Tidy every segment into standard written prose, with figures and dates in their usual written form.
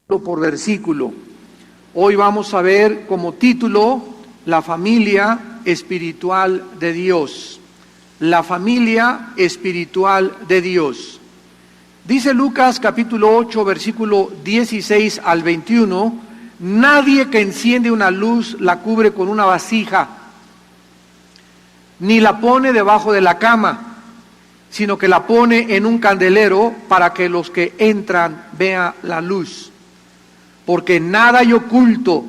por versículo. Hoy vamos a ver como título la familia espiritual de Dios. La familia espiritual de Dios. Dice Lucas capítulo 8, versículo 16 al 21, nadie que enciende una luz la cubre con una vasija, ni la pone debajo de la cama, sino que la pone en un candelero para que los que entran vean la luz. Porque nada hay oculto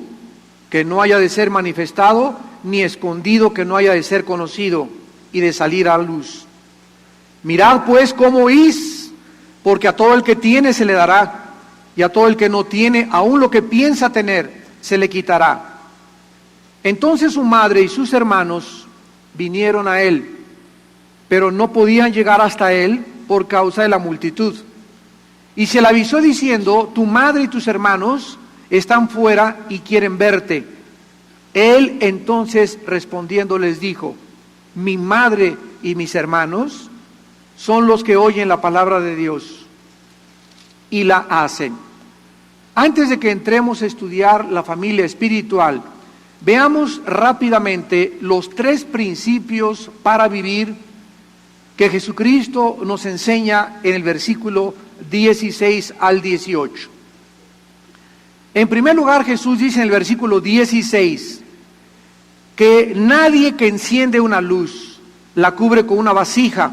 que no haya de ser manifestado, ni escondido que no haya de ser conocido y de salir a luz. Mirad pues cómo oís, porque a todo el que tiene se le dará, y a todo el que no tiene, aun lo que piensa tener, se le quitará. Entonces su madre y sus hermanos vinieron a él, pero no podían llegar hasta él por causa de la multitud. Y se le avisó diciendo, tu madre y tus hermanos están fuera y quieren verte. Él entonces respondiendo les dijo, mi madre y mis hermanos son los que oyen la palabra de Dios y la hacen. Antes de que entremos a estudiar la familia espiritual, veamos rápidamente los 3 principios para vivir que Jesucristo nos enseña en el versículo 16 al 18. En primer lugar, Jesús dice en el versículo 16 que nadie que enciende una luz la cubre con una vasija,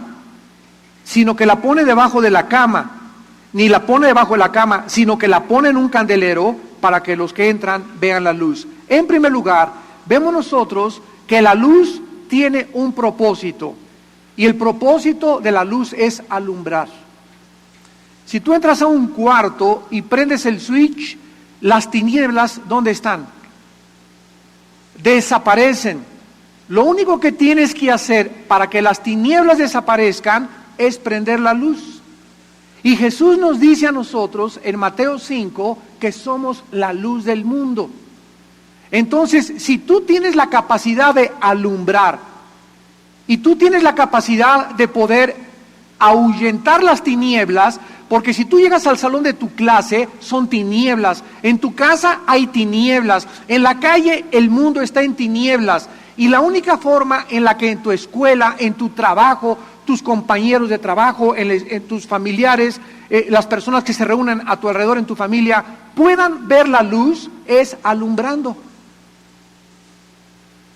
sino que la pone debajo de la cama, ni la pone debajo de la cama, sino que la pone en un candelero para que los que entran vean la luz. En primer lugar, vemos nosotros que la luz tiene un propósito, y el propósito de la luz es alumbrar. Si tú entras a un cuarto y prendes el switch, las tinieblas, ¿dónde están? Desaparecen. Lo único que tienes que hacer para que las tinieblas desaparezcan es prender la luz. Y Jesús nos dice a nosotros en Mateo 5 que somos la luz del mundo. Entonces, si tú tienes la capacidad de alumbrar y tú tienes la capacidad de poder ahuyentar las tinieblas, porque si tú llegas al salón de tu clase, son tinieblas, en tu casa hay tinieblas, en la calle el mundo está en tinieblas, y la única forma en la que en tu escuela, en tu trabajo, tus compañeros de trabajo, en tus familiares, las personas que se reúnen a tu alrededor en tu familia, puedan ver la luz, es alumbrando.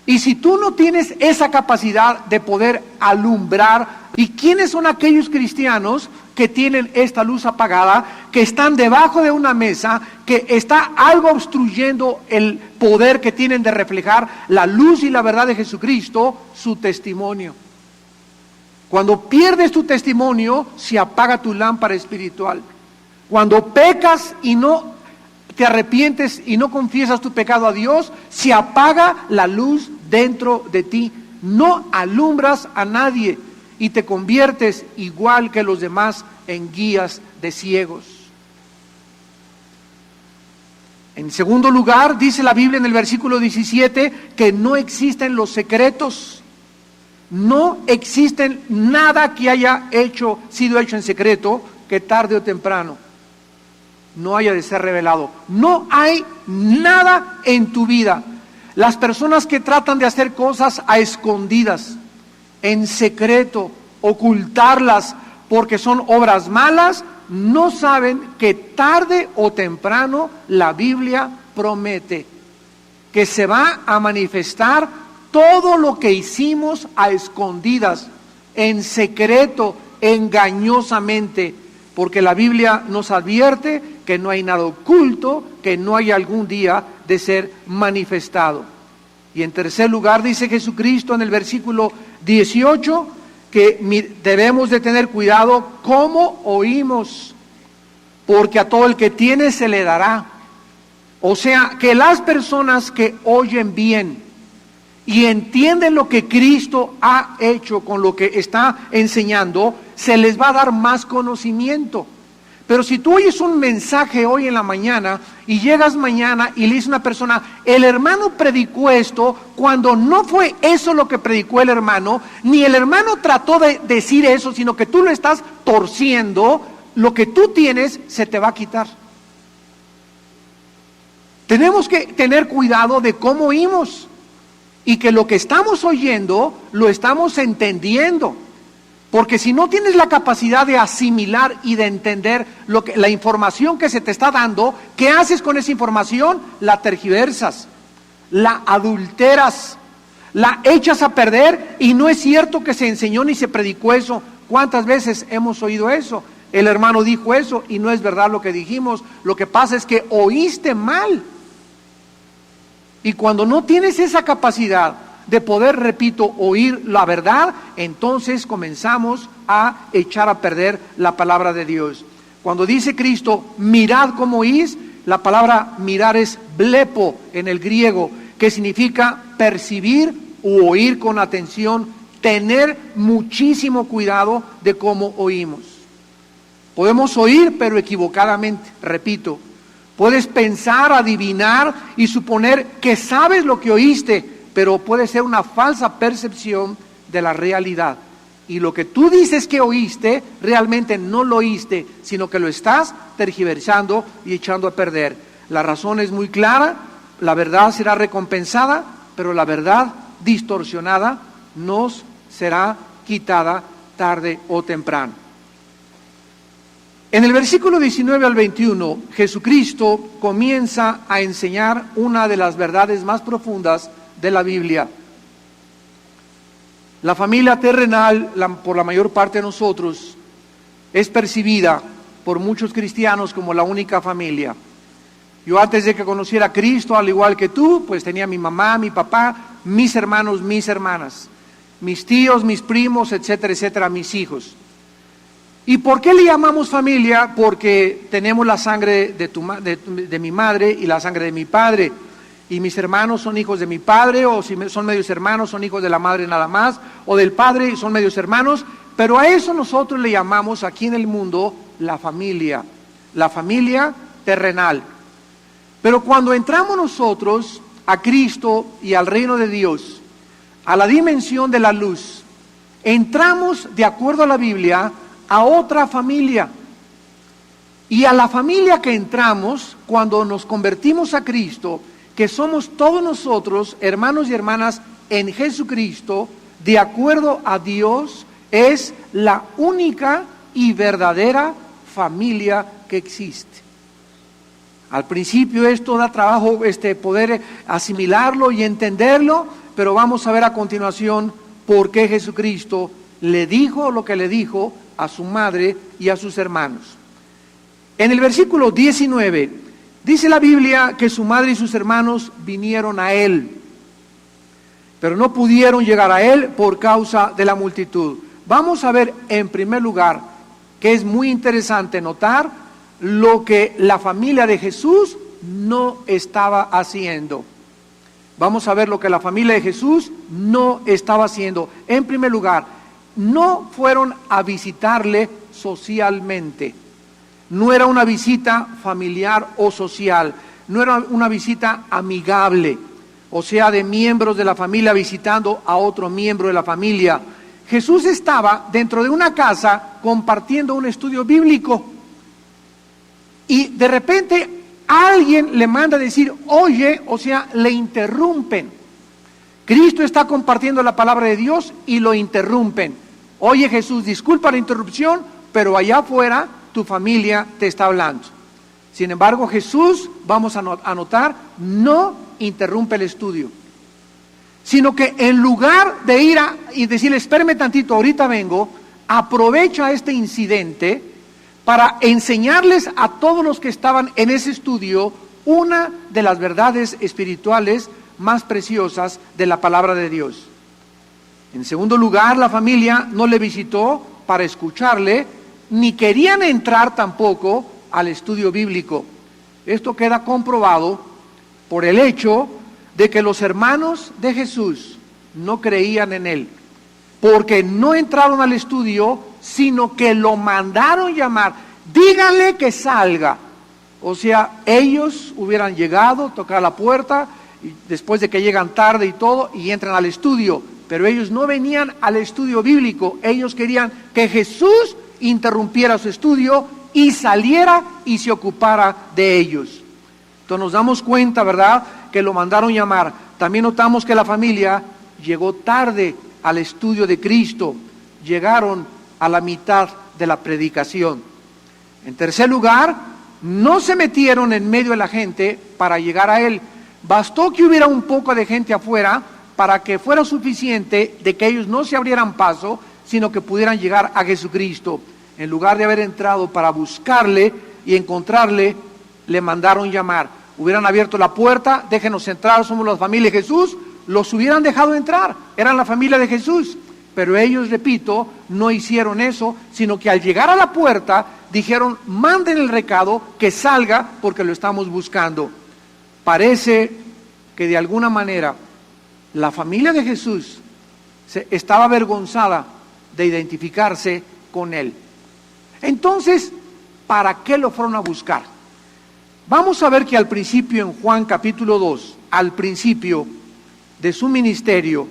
Y si tú no tienes esa capacidad de poder alumbrar, ¿y quiénes son aquellos cristianos que tienen esta luz apagada, que están debajo de una mesa, que está algo obstruyendo el poder que tienen de reflejar la luz y la verdad de Jesucristo? Su testimonio. Cuando pierdes tu testimonio, se apaga tu lámpara espiritual. Cuando pecas y no te arrepientes y no confiesas tu pecado a Dios, se apaga la luz dentro de ti. No alumbras a nadie y te conviertes igual que los demás en guías de ciegos. En segundo lugar, dice la Biblia en el versículo 17 que no existen los secretos. No existen nada que haya sido hecho en secreto que tarde o temprano no haya de ser revelado. No hay nada en tu vida. Las personas que tratan de hacer cosas a escondidas, en secreto, ocultarlas porque son obras malas, no saben que tarde o temprano la Biblia promete que se va a manifestar todo lo que hicimos a escondidas, en secreto, engañosamente, porque la Biblia nos advierte que no hay nada oculto, que no hay algún día de ser manifestado. Y en tercer lugar dice Jesucristo en el versículo 18 que debemos de tener cuidado cómo oímos, porque a todo el que tiene se le dará. O sea, que las personas que oyen bien y entienden lo que Cristo ha hecho con lo que está enseñando, se les va a dar más conocimiento. Pero si tú oyes un mensaje hoy en la mañana y llegas mañana y le dices a una persona, el hermano predicó esto, cuando no fue eso lo que predicó el hermano, ni el hermano trató de decir eso, sino que tú lo estás torciendo, lo que tú tienes se te va a quitar. Tenemos que tener cuidado de cómo oímos y que lo que estamos oyendo lo estamos entendiendo. Porque si no tienes la capacidad de asimilar y de entender la información que se te está dando, ¿qué haces con esa información? La tergiversas, la adulteras, la echas a perder, y no es cierto que se enseñó ni se predicó eso. ¿Cuántas veces hemos oído eso? El hermano dijo eso y no es verdad lo que dijimos. Lo que pasa es que oíste mal. Y cuando no tienes esa capacidad de poder, repito, oír la verdad, entonces comenzamos a echar a perder la palabra de Dios. Cuando dice Cristo, mirad cómo oís, la palabra mirar es blepo en el griego, que significa percibir u oír con atención, tener muchísimo cuidado de cómo oímos. Podemos oír, pero equivocadamente, repito. Puedes pensar, adivinar y suponer que sabes lo que oíste, pero puede ser una falsa percepción de la realidad. Y lo que tú dices que oíste, realmente no lo oíste, sino que lo estás tergiversando y echando a perder. La razón es muy clara, la verdad será recompensada, pero la verdad distorsionada nos será quitada tarde o temprano. En el versículo 19 al 21, Jesucristo comienza a enseñar una de las verdades más profundas de la Biblia. La familia terrenal, por la mayor parte de nosotros, es percibida por muchos cristianos como la única familia. Yo antes de que conociera a Cristo, al igual que tú, pues tenía mi mamá, mi papá, mis hermanos, mis hermanas, mis tíos, mis primos, etcétera, etcétera, mis hijos. ¿Y por qué le llamamos familia? Porque tenemos la sangre de mi madre y la sangre de mi padre. Y mis hermanos son hijos de mi padre, o si son medios hermanos, son hijos de la madre nada más, o del padre y son medios hermanos. Pero a eso nosotros le llamamos aquí en el mundo la familia terrenal. Pero cuando entramos nosotros a Cristo y al reino de Dios, a la dimensión de la luz, entramos, de acuerdo a la Biblia, a otra familia. Y a la familia que entramos cuando nos convertimos a Cristo, que somos todos nosotros, hermanos y hermanas en Jesucristo, de acuerdo a Dios, es la única y verdadera familia que existe. Al principio esto da trabajo poder asimilarlo y entenderlo, pero vamos a ver a continuación por qué Jesucristo le dijo lo que le dijo a su madre y a sus hermanos. En el versículo 19, dice la Biblia que su madre y sus hermanos vinieron a él, pero no pudieron llegar a él por causa de la multitud. Vamos a ver en primer lugar que es muy interesante notar lo que la familia de Jesús no estaba haciendo. Vamos a ver lo que la familia de Jesús no estaba haciendo. En primer lugar, no fueron a visitarle socialmente. No era una visita familiar o social, no era una visita amigable, o sea, de miembros de la familia visitando a otro miembro de la familia. Jesús estaba dentro de una casa compartiendo un estudio bíblico y de repente alguien le manda a decir, oye, o sea, le interrumpen. Cristo está compartiendo la palabra de Dios y lo interrumpen. Oye Jesús, disculpa la interrupción, pero allá afuera tu familia te está hablando. Sin embargo, Jesús, vamos a notar, no interrumpe el estudio, sino que en lugar de ir y decirle, espérame tantito, ahorita vengo, aprovecha este incidente para enseñarles a todos los que estaban en ese estudio una de las verdades espirituales más preciosas de la palabra de Dios. En segundo lugar, la familia no le visitó para escucharle, ni querían entrar tampoco al estudio bíblico. Esto queda comprobado por el hecho de que los hermanos de Jesús no creían en él, porque no entraron al estudio, sino que lo mandaron llamar. Díganle que salga. O sea, ellos hubieran llegado, tocar la puerta, y después de que llegan tarde y todo, y entran al estudio. Pero ellos no venían al estudio bíblico, ellos querían que Jesús interrumpiera su estudio y saliera y se ocupara de ellos. Entonces nos damos cuenta, ¿verdad?, que lo mandaron llamar. También notamos que la familia llegó tarde al estudio de Cristo, llegaron a la mitad de la predicación. En tercer lugar, no se metieron en medio de la gente para llegar a Él. Bastó que hubiera un poco de gente afuera para que fuera suficiente de que ellos no se abrieran paso, sino que pudieran llegar a Jesucristo. En lugar de haber entrado para buscarle y encontrarle, le mandaron llamar. Hubieran abierto la puerta, déjenos entrar, somos la familia de Jesús, los hubieran dejado entrar, eran la familia de Jesús. Pero ellos, repito, no hicieron eso, sino que al llegar a la puerta, dijeron, manden el recado, que salga, porque lo estamos buscando. Parece que de alguna manera la familia de Jesús estaba avergonzada de identificarse con Él. Entonces, ¿para qué lo fueron a buscar? Vamos a ver que al principio, en Juan capítulo 2, al principio de su ministerio,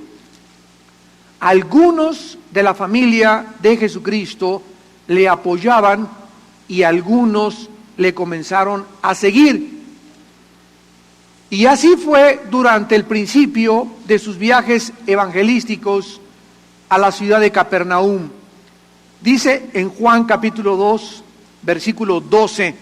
algunos de la familia de Jesucristo le apoyaban y algunos le comenzaron a seguir. Y así fue durante el principio de sus viajes evangelísticos a la ciudad de Capernaum. Dice en Juan capítulo 2, versículo 12,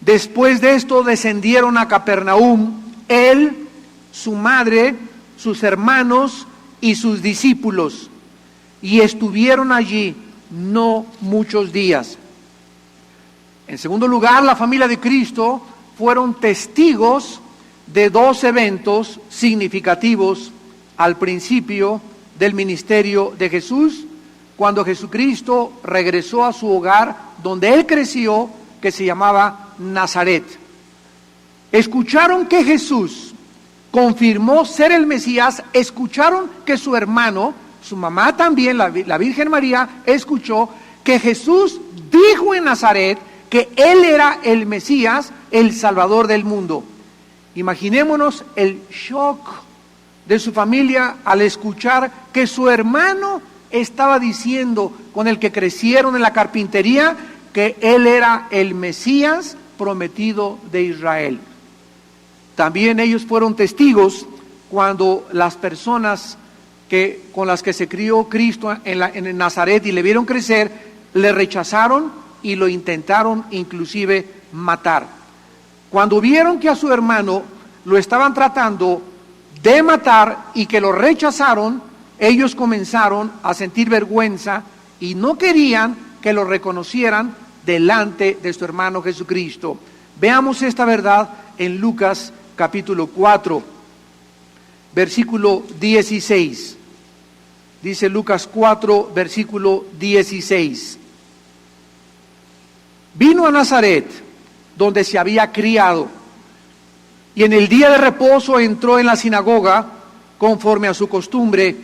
después de esto descendieron a Capernaum, él, su madre, sus hermanos y sus discípulos, y estuvieron allí no muchos días. En segundo lugar, la familia de Cristo fueron testigos de dos eventos significativos al principio del ministerio de Jesús, cuando Jesucristo regresó a su hogar donde él creció, que se llamaba Nazaret. Escucharon que Jesús confirmó ser el Mesías, escucharon que su hermano, su mamá también, la Virgen María, escuchó que Jesús dijo en Nazaret que él era el Mesías, el Salvador del mundo. Imaginémonos el shock de su familia al escuchar que su hermano estaba diciendo, con el que crecieron en la carpintería, que él era el Mesías prometido de Israel. También ellos fueron testigos cuando las personas con las que se crió Cristo en el Nazaret y le vieron crecer, le rechazaron y lo intentaron inclusive matar. Cuando vieron que a su hermano lo estaban tratando de matar y que lo rechazaron, ellos comenzaron a sentir vergüenza y no querían que lo reconocieran delante de su hermano Jesucristo. Veamos esta verdad en Lucas capítulo 4, versículo 16. Dice Lucas 4, versículo 16. Vino a Nazaret, donde se había criado, y en el día de reposo entró en la sinagoga, conforme a su costumbre,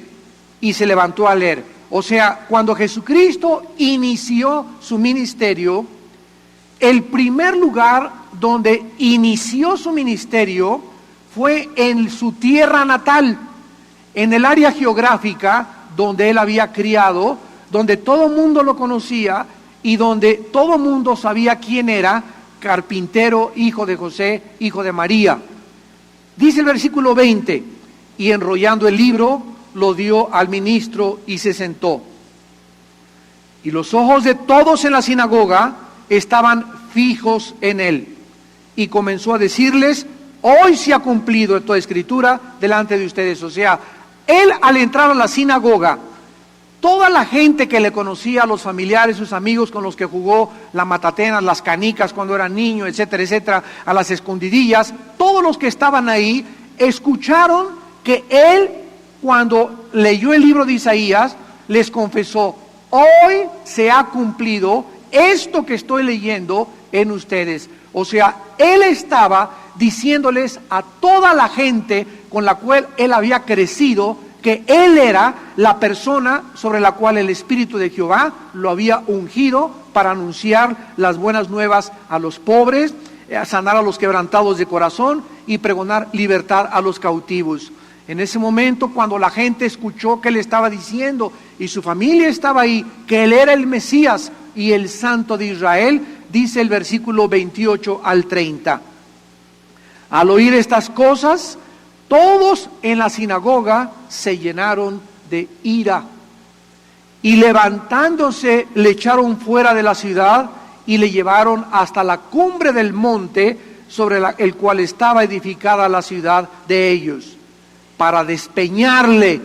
y se levantó a leer. O sea, cuando Jesucristo inició su ministerio, el primer lugar donde inició su ministerio fue en su tierra natal, en el área geográfica donde él había criado, donde todo mundo lo conocía y donde todo mundo sabía quién era, carpintero, hijo de José, hijo de María. Dice el versículo 20, y enrollando el libro, lo dio al ministro y se sentó. Y los ojos de todos en la sinagoga estaban fijos en él. Y comenzó a decirles, hoy se ha cumplido toda escritura delante de ustedes. O sea, él al entrar a la sinagoga, toda la gente que le conocía, los familiares, sus amigos con los que jugó la matatena, las canicas cuando era niño, etcétera, etcétera, a las escondidillas, todos los que estaban ahí escucharon que él, cuando leyó el libro de Isaías, les confesó, hoy se ha cumplido esto que estoy leyendo en ustedes. O sea, él estaba diciéndoles a toda la gente con la cual él había crecido, que él era la persona sobre la cual el Espíritu de Jehová lo había ungido para anunciar las buenas nuevas a los pobres, sanar a los quebrantados de corazón y pregonar libertad a los cautivos. En ese momento, cuando la gente escuchó que él estaba diciendo, y su familia estaba ahí, que él era el Mesías y el Santo de Israel, dice el versículo 28 al 30. Al oír estas cosas, todos en la sinagoga se llenaron de ira. Y levantándose, le echaron fuera de la ciudad y le llevaron hasta la cumbre del monte sobre el cual estaba edificada la ciudad de ellos, para despeñarle.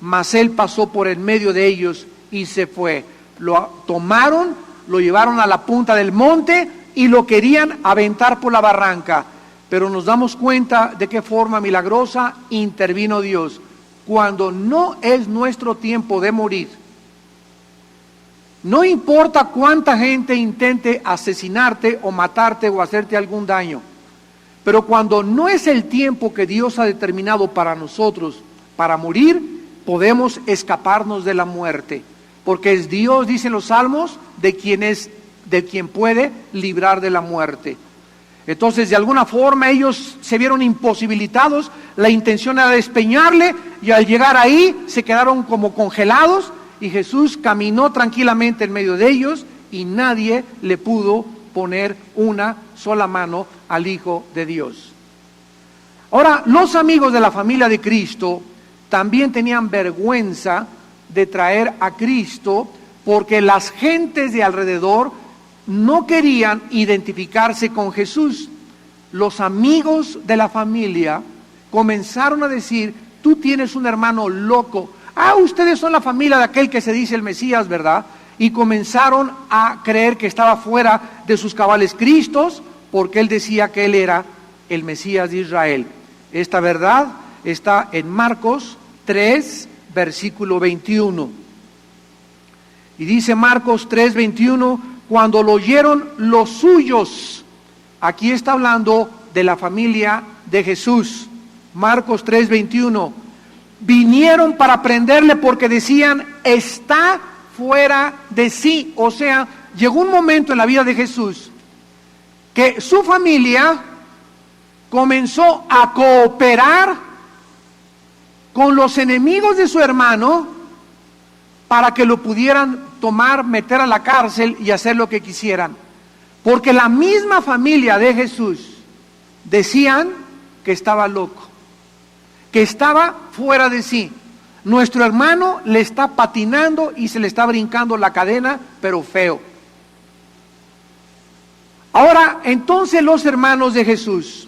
Mas él pasó por en medio de ellos y se fue. Lo tomaron, lo llevaron a la punta del monte y lo querían aventar por la barranca. Pero nos damos cuenta de qué forma milagrosa intervino Dios. Cuando no es nuestro tiempo de morir, no importa cuánta gente intente asesinarte o matarte o hacerte algún daño, pero cuando no es el tiempo que Dios ha determinado para nosotros, para morir, podemos escaparnos de la muerte. Porque es Dios, dicen los salmos, de quien puede librar de la muerte. Entonces, de alguna forma, ellos se vieron imposibilitados. La intención era despeñarle, y al llegar ahí, se quedaron como congelados, y Jesús caminó tranquilamente en medio de ellos, y nadie le pudo poner una sola mano al Hijo de Dios. Ahora, los amigos de la familia de Cristo también tenían vergüenza de traer a Cristo, porque las gentes de alrededor no querían identificarse con Jesús. Los amigos de la familia comenzaron a decir: tú tienes un hermano loco. Ustedes son la familia de aquel que se dice el Mesías, ¿verdad? Y comenzaron a creer que estaba fuera de sus cabales Cristo, porque él decía que él era el Mesías de Israel. Esta verdad está en Marcos 3, versículo 21. Y dice Marcos 3, 21, cuando lo oyeron los suyos, aquí está hablando de la familia de Jesús. Marcos 3, 21, vinieron para prenderle porque decían: está fuera de sí. O sea, llegó un momento en la vida de Jesús que su familia comenzó a cooperar con los enemigos de su hermano para que lo pudieran tomar, meter a la cárcel y hacer lo que quisieran. Porque la misma familia de Jesús decían que estaba loco, que estaba fuera de sí. Nuestro hermano le está patinando y se le está brincando la cadena, pero feo. Ahora, entonces los hermanos de Jesús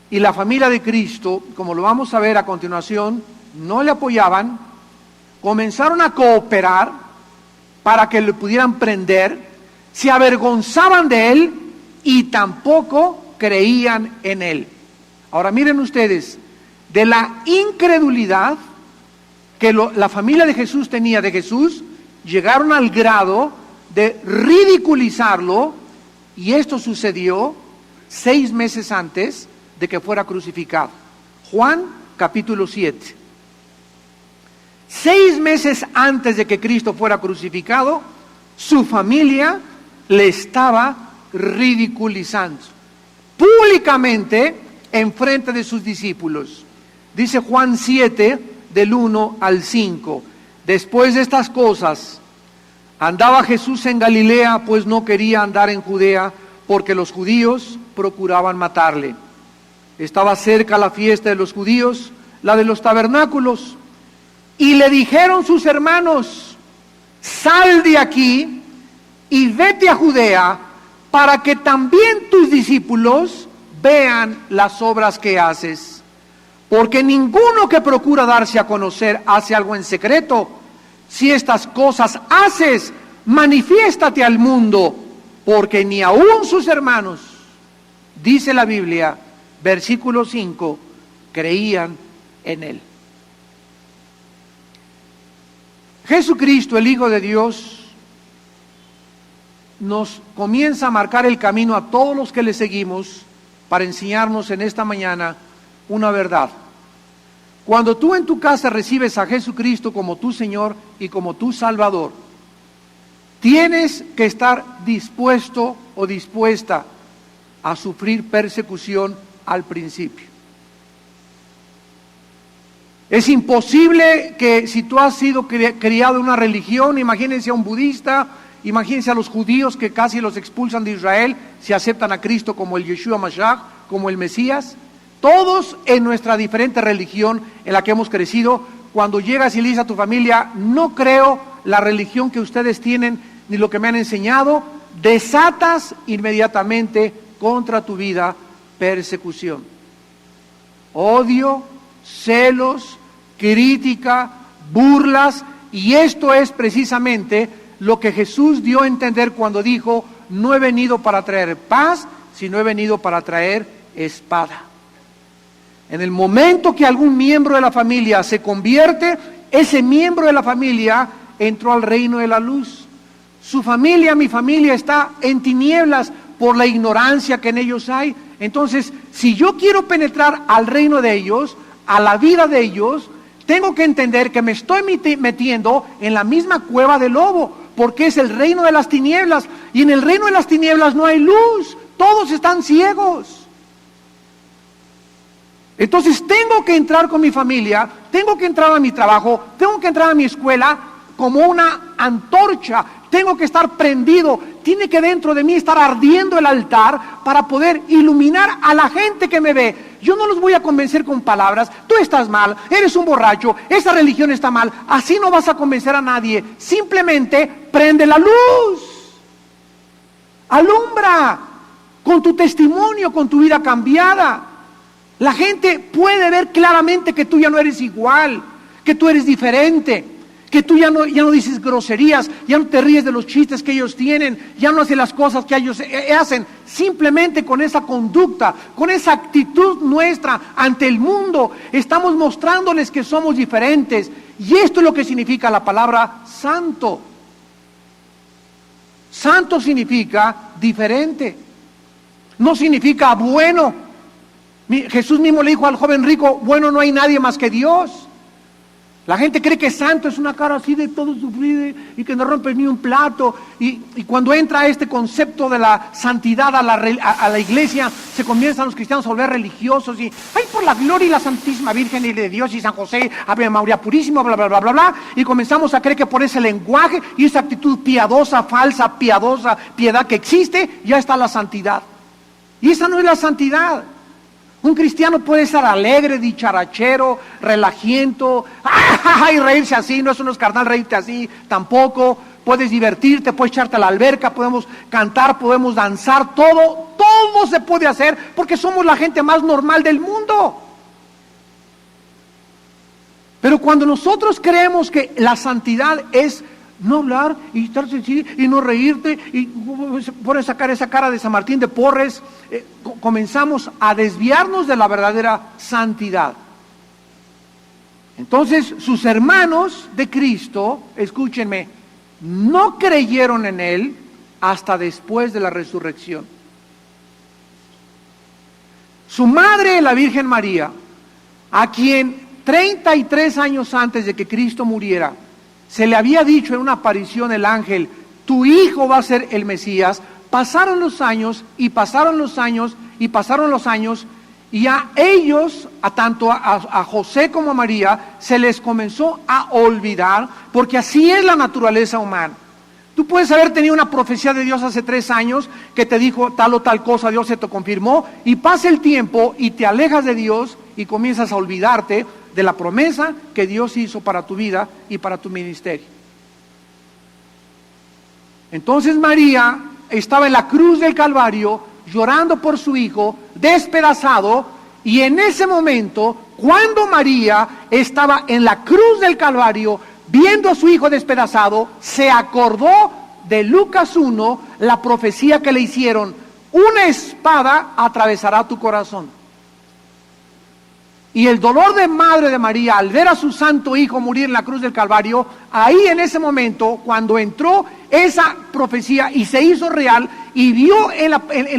y la familia de Cristo, como lo vamos a ver a continuación, no le apoyaban, comenzaron a cooperar para que le pudieran prender, se avergonzaban de él y tampoco creían en él. Ahora miren ustedes, de la incredulidad que la familia de Jesús tenía de Jesús, llegaron al grado de ridiculizarlo, y esto sucedió 6 meses antes de que fuera crucificado. Juan capítulo 7. 6 meses antes de que Cristo fuera crucificado, su familia le estaba ridiculizando públicamente en frente de sus discípulos. Dice Juan 7, del 1 al 5. Después de estas cosas, andaba Jesús en Galilea, pues no quería andar en Judea, porque los judíos procuraban matarle. Estaba cerca la fiesta de los judíos, la de los tabernáculos. Y le dijeron sus hermanos: sal de aquí y vete a Judea, para que también tus discípulos vean las obras que haces. Porque ninguno que procura darse a conocer hace algo en secreto. Si estas cosas haces, manifiéstate al mundo, porque ni aun sus hermanos, dice la Biblia, versículo 5, creían en él. Jesucristo, el Hijo de Dios, nos comienza a marcar el camino a todos los que le seguimos para enseñarnos en esta mañana una verdad. Cuando tú en tu casa recibes a Jesucristo como tu Señor y como tu Salvador, tienes que estar dispuesto o dispuesta a sufrir persecución al principio. Es imposible que si tú has sido criado en una religión, imagínense a un budista, imagínense a los judíos que casi los expulsan de Israel si aceptan a Cristo como el Yeshua Mashiach, como el Mesías. Todos en nuestra diferente religión en la que hemos crecido, cuando llegas y le dices a tu familia, no creo la religión que ustedes tienen ni lo que me han enseñado, desatas inmediatamente contra tu vida persecución, odio, celos, crítica, burlas, y esto es precisamente lo que Jesús dio a entender cuando dijo, no he venido para traer paz, sino he venido para traer espada. En el momento que algún miembro de la familia se convierte, ese miembro de la familia entró al reino de la luz. Su familia, mi familia, está en tinieblas por la ignorancia que en ellos hay. Entonces, si yo quiero penetrar al reino de ellos, a la vida de ellos, tengo que entender que me estoy metiendo en la misma cueva del lobo, porque es el reino de las tinieblas, y en el reino de las tinieblas no hay luz, todos están ciegos. Entonces tengo que entrar con mi familia, tengo que entrar a mi trabajo, tengo que entrar a mi escuela como una antorcha, tengo que estar prendido, tiene que dentro de mí estar ardiendo el altar para poder iluminar a la gente que me ve. Yo no los voy a convencer con palabras, tú estás mal, eres un borracho, esa religión está mal, así no vas a convencer a nadie, simplemente prende la luz, alumbra con tu testimonio, con tu vida cambiada. La gente puede ver claramente que tú ya no eres igual, que tú eres diferente, que tú ya no dices groserías, ya no te ríes de los chistes que ellos tienen, ya no haces las cosas que ellos hacen. Simplemente con esa conducta, con esa actitud nuestra ante el mundo, estamos mostrándoles que somos diferentes. Y esto es lo que significa la palabra santo. Santo significa diferente, no significa bueno. Jesús mismo le dijo al joven rico, bueno, no hay nadie más que Dios. La gente cree que santo es una cara así de todo sufrido y que no rompe ni un plato. Y cuando entra este concepto de la santidad a la iglesia, se comienzan los cristianos a volver religiosos y, ay, por la gloria y la Santísima Virgen y de Dios y San José, Ave María Purísima, bla, bla, bla, bla, bla. Y comenzamos a creer que por ese lenguaje y esa actitud piadosa, falsa, piedad que existe, ya está la santidad. Y esa no es la santidad. Un cristiano puede estar alegre, dicharachero, relajiento, y reírse así, no es carnal reírte así, tampoco. Puedes divertirte, puedes echarte a la alberca, podemos cantar, podemos danzar, todo se puede hacer porque somos la gente más normal del mundo. Pero cuando nosotros creemos que la santidad es no hablar y estar sencillo y no reírte y poner esa cara de San Martín de Porres, comenzamos a desviarnos de la verdadera santidad. Entonces sus hermanos de Cristo, escúchenme, no creyeron en Él hasta después de la resurrección. Su madre, la Virgen María, a quien 33 años antes de que Cristo muriera, se le había dicho en una aparición el ángel, tu hijo va a ser el Mesías. Pasaron los años y pasaron los años y pasaron los años, y a ellos, tanto a José como a María, se les comenzó a olvidar, porque así es la naturaleza humana. Tú puedes haber tenido una profecía de Dios hace 3 años que te dijo tal o tal cosa, Dios se te confirmó, y pasa el tiempo y te alejas de Dios y comienzas a olvidarte de la promesa que Dios hizo para tu vida y para tu ministerio. Entonces María estaba en la cruz del Calvario llorando por su hijo, despedazado, y en ese momento, cuando María estaba en la cruz del Calvario viendo a su hijo despedazado, se acordó de Lucas 1, la profecía que le hicieron, una espada atravesará tu corazón. Y el dolor de madre de María al ver a su santo hijo morir en la cruz del Calvario, ahí en ese momento, cuando entró esa profecía y se hizo real y vio en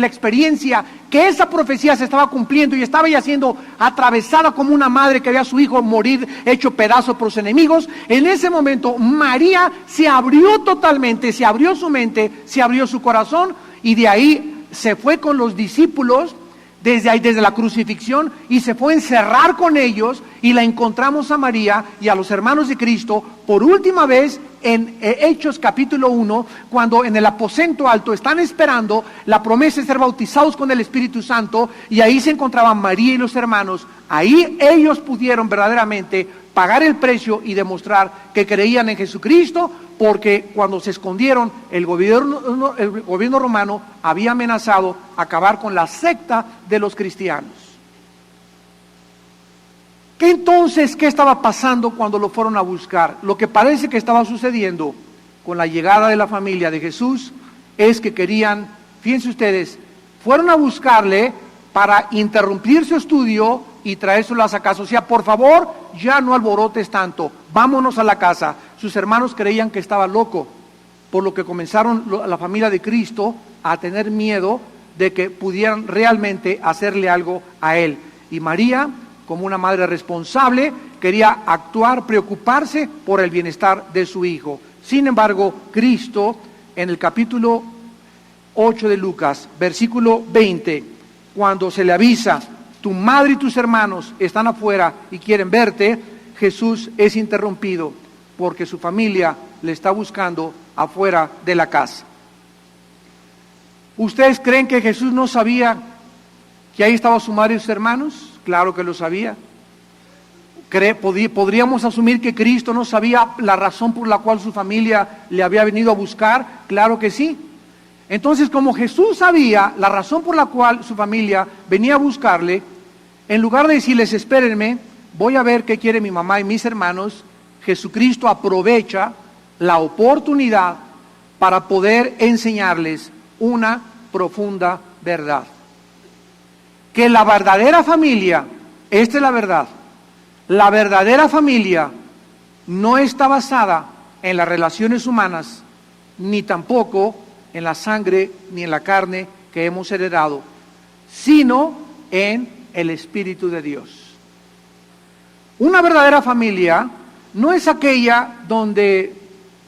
la experiencia que esa profecía se estaba cumpliendo y estaba ya siendo atravesada como una madre que ve a su hijo morir hecho pedazo por sus enemigos, en ese momento María se abrió totalmente, se abrió su mente, se abrió su corazón, y de ahí se fue con los discípulos desde la crucifixión y se fue a encerrar con ellos, y la encontramos a María y a los hermanos de Cristo por última vez en Hechos capítulo 1, cuando en el aposento alto están esperando la promesa de ser bautizados con el Espíritu Santo, y ahí se encontraban María y los hermanos. Ahí ellos pudieron verdaderamente pagar el precio y demostrar que creían en Jesucristo, porque cuando se escondieron, el gobierno romano había amenazado acabar con la secta de los cristianos. ¿Qué estaba pasando cuando lo fueron a buscar? Lo que parece que estaba sucediendo con la llegada de la familia de Jesús es que querían, fíjense ustedes, fueron a buscarle para interrumpir su estudio y traérselo a casa. O sea, por favor, ya no alborotes tanto, vámonos a la casa. Sus hermanos creían que estaba loco, por lo que comenzaron la familia de Cristo a tener miedo de que pudieran realmente hacerle algo a él. Y María, como una madre responsable, quería actuar, preocuparse por el bienestar de su hijo. Sin embargo, Cristo, en el capítulo 8 de Lucas, versículo 20, cuando se le avisa, tu madre y tus hermanos están afuera y quieren verte, Jesús es interrumpido porque su familia le está buscando afuera de la casa. ¿Ustedes creen que Jesús no sabía que ahí estaba su madre y sus hermanos? Claro que lo sabía. ¿Podríamos asumir que Cristo no sabía la razón por la cual su familia le había venido a buscar? Claro que sí. Entonces, como Jesús sabía la razón por la cual su familia venía a buscarle, en lugar de decirles, espérenme, voy a ver qué quiere mi mamá y mis hermanos, Jesucristo aprovecha la oportunidad para poder enseñarles una profunda verdad. Que la verdadera familia, esta es la verdad, la verdadera familia no está basada en las relaciones humanas, ni tampoco en la sangre ni en la carne que hemos heredado, sino en el Espíritu de Dios. Una verdadera familia no es aquella donde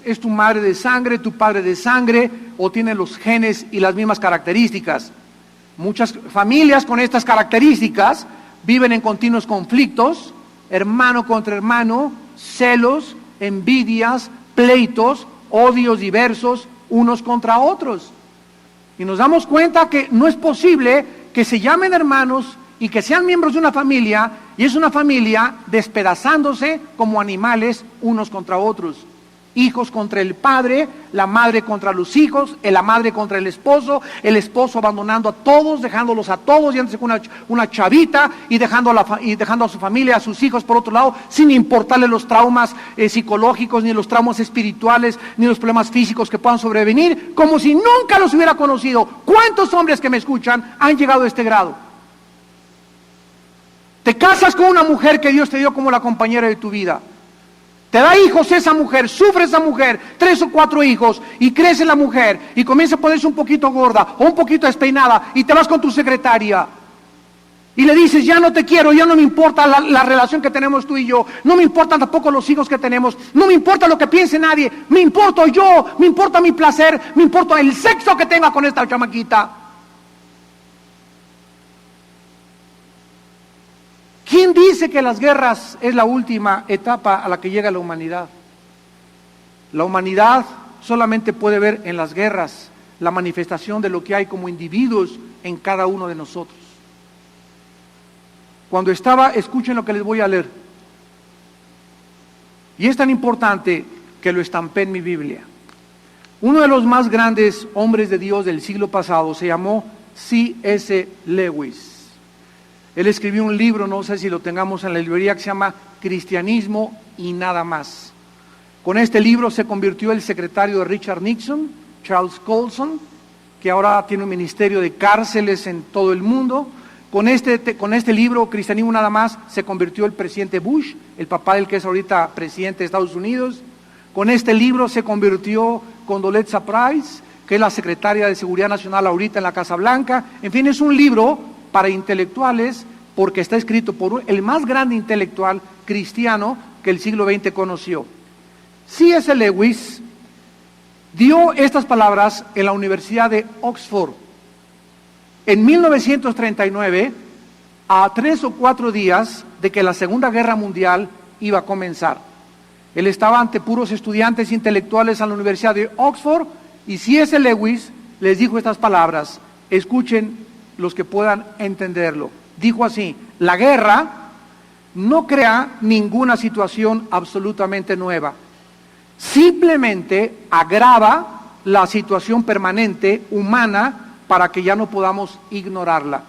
es tu madre de sangre, tu padre de sangre, o tienen los genes y las mismas características. Muchas familias con estas características viven en continuos conflictos, hermano contra hermano, celos, envidias, pleitos, odios diversos, unos contra otros. Y nos damos cuenta que no es posible que se llamen hermanos y que sean miembros de una familia, y es una familia despedazándose como animales unos contra otros. Hijos contra el padre, la madre contra los hijos, la madre contra el esposo abandonando a todos, dejándolos a todos, yéndose con una chavita y dejando a su familia, a sus hijos por otro lado, sin importarle los traumas psicológicos, ni los traumas espirituales, ni los problemas físicos que puedan sobrevenir, como si nunca los hubiera conocido. ¿Cuántos hombres que me escuchan han llegado a este grado? Te casas con una mujer que Dios te dio como la compañera de tu vida. Te da hijos esa mujer, sufre esa mujer, 3 o 4 hijos, y crece la mujer, y comienza a ponerse un poquito gorda, o un poquito despeinada, y te vas con tu secretaria, y le dices, ya no te quiero, ya no me importa la relación que tenemos tú y yo, no me importan tampoco los hijos que tenemos, no me importa lo que piense nadie, me importo yo, me importa mi placer, me importa el sexo que tenga con esta chamaquita. ¿Quién dice que las guerras es la última etapa a la que llega la humanidad? La humanidad solamente puede ver en las guerras la manifestación de lo que hay como individuos en cada uno de nosotros. Escuchen lo que les voy a leer. Y es tan importante que lo estampé en mi Biblia. Uno de los más grandes hombres de Dios del siglo pasado se llamó C.S. Lewis. Él escribió un libro, no sé si lo tengamos en la librería, que se llama Cristianismo y nada más. Con este libro se convirtió el secretario de Richard Nixon, Charles Colson, que ahora tiene un ministerio de cárceles en todo el mundo. Con este libro, Cristianismo y nada más, se convirtió el presidente Bush, el papá del que es ahorita presidente de Estados Unidos. Con este libro se convirtió Condoleezza Rice, que es la secretaria de Seguridad Nacional ahorita en la Casa Blanca. En fin, es un libro para intelectuales, porque está escrito por el más grande intelectual cristiano que el siglo XX conoció. C.S. Lewis dio estas palabras en la Universidad de Oxford en 1939, a 3 o 4 días de que la Segunda Guerra Mundial iba a comenzar. Él estaba ante puros estudiantes intelectuales a la Universidad de Oxford y C.S. Lewis les dijo estas palabras. Escuchen los que puedan entenderlo. Dijo así: la guerra no crea ninguna situación absolutamente nueva. Simplemente agrava la situación permanente humana para que ya no podamos ignorarla.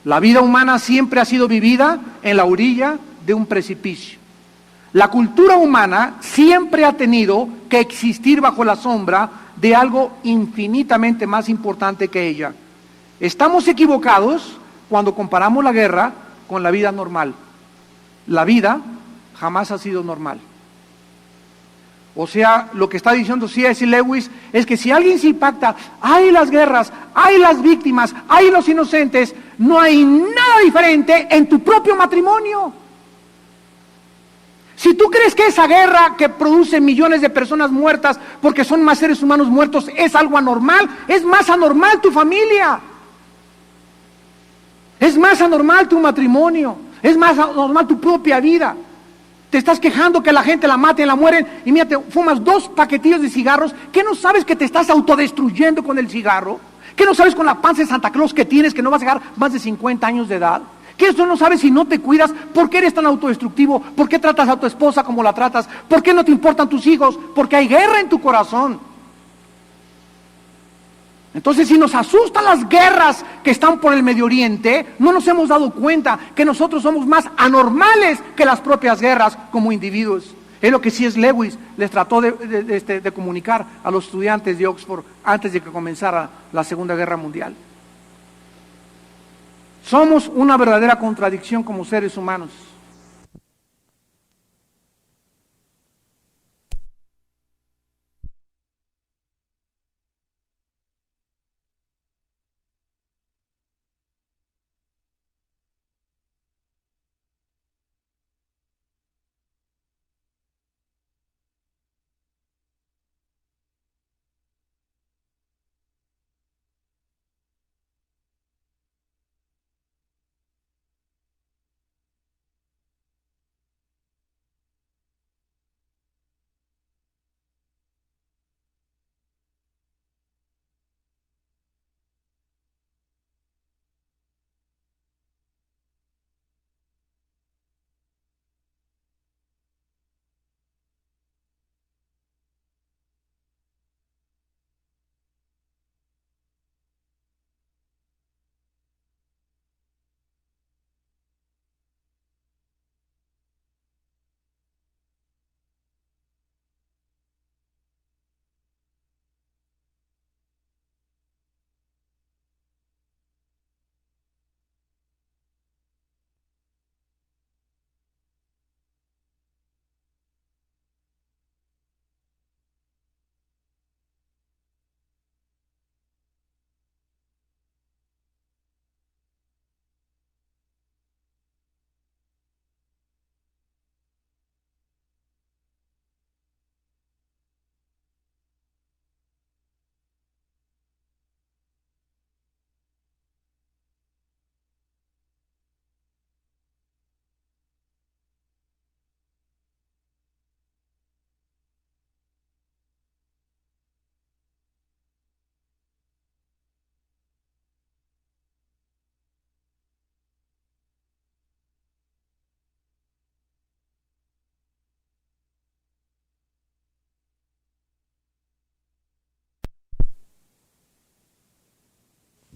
La vida humana siempre ha sido vivida en la orilla de un precipicio. La cultura humana siempre ha tenido que existir bajo la sombra de algo infinitamente más importante que ella. Estamos equivocados cuando comparamos la guerra con la vida normal. La vida jamás ha sido normal. O sea, lo que está diciendo C.S. Lewis es que si alguien se impacta, hay las guerras, hay las víctimas, hay los inocentes, no hay nada diferente en tu propio matrimonio. Si tú crees que esa guerra que produce millones de personas muertas porque son más seres humanos muertos es algo anormal, es más anormal tu familia. Es más anormal tu matrimonio, es más anormal tu propia vida. Te estás quejando que la gente la maten, la mueren, y mira, te fumas 2 paquetillos de cigarros. ¿Qué no sabes que te estás autodestruyendo con el cigarro? ¿Qué no sabes con la panza de Santa Claus que tienes, que no vas a llegar más de 50 años de edad? ¿Qué eso no sabes si no te cuidas? ¿Por qué eres tan autodestructivo? ¿Por qué tratas a tu esposa como la tratas? ¿Por qué no te importan tus hijos? Porque hay guerra en tu corazón. Entonces, si nos asustan las guerras que están por el Medio Oriente, no nos hemos dado cuenta que nosotros somos más anormales que las propias guerras como individuos. Es lo que C.S. Lewis les trató de comunicar a los estudiantes de Oxford antes de que comenzara la Segunda Guerra Mundial. Somos una verdadera contradicción como seres humanos.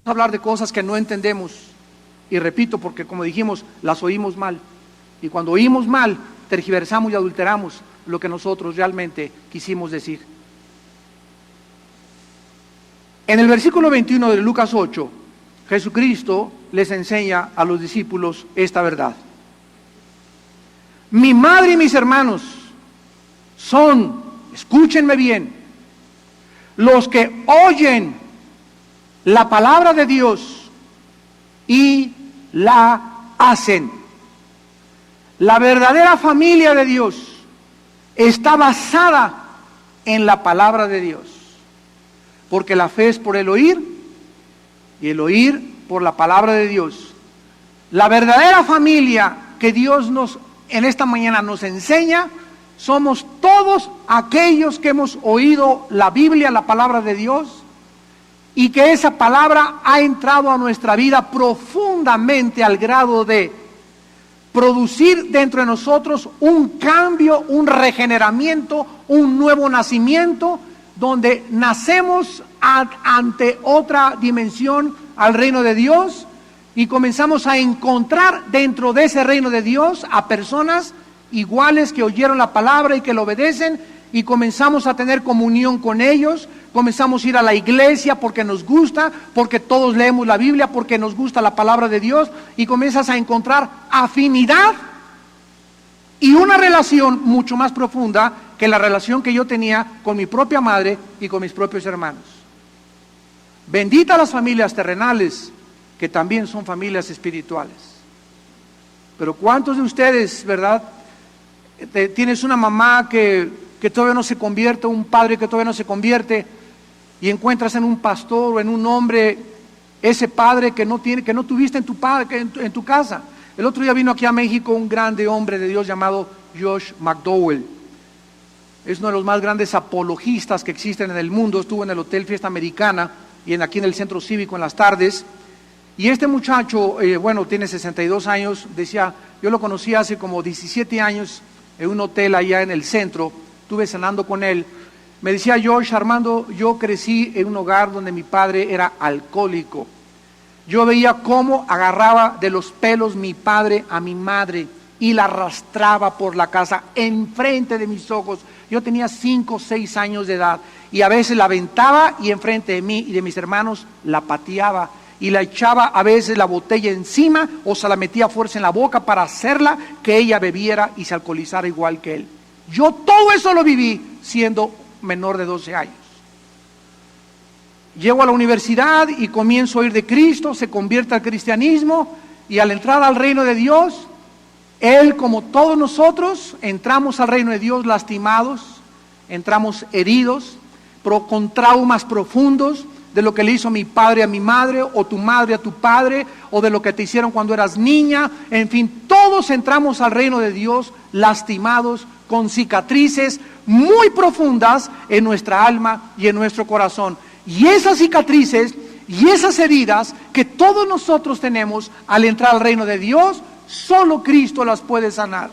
Hablar de cosas que no entendemos, y repito, porque como dijimos, las oímos mal, y cuando oímos mal, tergiversamos y adulteramos lo que nosotros realmente quisimos decir. En el versículo 21 de Lucas 8, Jesucristo les enseña a los discípulos esta verdad: mi madre y mis hermanos son, escúchenme bien, los que oyen la palabra de Dios y la hacen. La verdadera familia de Dios está basada en la palabra de Dios, porque la fe es por el oír y el oír por la palabra de Dios. La verdadera familia que Dios en esta mañana nos enseña somos todos aquellos que hemos oído la Biblia, la palabra de Dios, y que esa palabra ha entrado a nuestra vida profundamente al grado de producir dentro de nosotros un cambio, un regeneramiento, un nuevo nacimiento, donde nacemos ante otra dimensión al reino de Dios y comenzamos a encontrar dentro de ese reino de Dios a personas iguales que oyeron la palabra y que lo obedecen, y comenzamos a tener comunión con ellos, comenzamos a ir a la iglesia porque nos gusta, porque todos leemos la Biblia, porque nos gusta la palabra de Dios, y comienzas a encontrar afinidad y una relación mucho más profunda que la relación que yo tenía con mi propia madre y con mis propios hermanos. Bendita las familias terrenales, que también son familias espirituales. Pero ¿cuántos de ustedes, verdad, tienes una mamá que todavía no se convierte, un padre que todavía no se convierte, y encuentras en un pastor o en un hombre ese padre que no tuviste en tu casa? El otro día vino aquí a México un grande hombre de Dios llamado Josh McDowell. Es uno de los más grandes apologistas que existen en el mundo. Estuvo en el Hotel Fiesta Americana y aquí en el Centro Cívico en las tardes. Y este muchacho, tiene 62 años, decía, yo lo conocí hace como 17 años en un hotel allá en el centro, estuve cenando con él. Me decía, Josh, Armando, yo crecí en un hogar donde mi padre era alcohólico. Yo veía cómo agarraba de los pelos mi padre a mi madre y la arrastraba por la casa enfrente de mis ojos. Yo tenía 5 o 6 años de edad y a veces la aventaba y enfrente de mí y de mis hermanos la pateaba y la echaba a veces la botella encima o se la metía a fuerza en la boca para hacerla que ella bebiera y se alcoholizara igual que él. Yo todo eso lo viví siendo menor de 12 años. Llego a la universidad y comienzo a oír de Cristo, se convierte al cristianismo y al entrar al reino de Dios, él como todos nosotros entramos al reino de Dios lastimados, entramos heridos, pero con traumas profundos de lo que le hizo mi padre a mi madre, o tu madre a tu padre, o de lo que te hicieron cuando eras niña. En fin, todos entramos al reino de Dios lastimados, con cicatrices muy profundas en nuestra alma y en nuestro corazón. Y esas cicatrices y esas heridas que todos nosotros tenemos al entrar al reino de Dios, solo Cristo las puede sanar.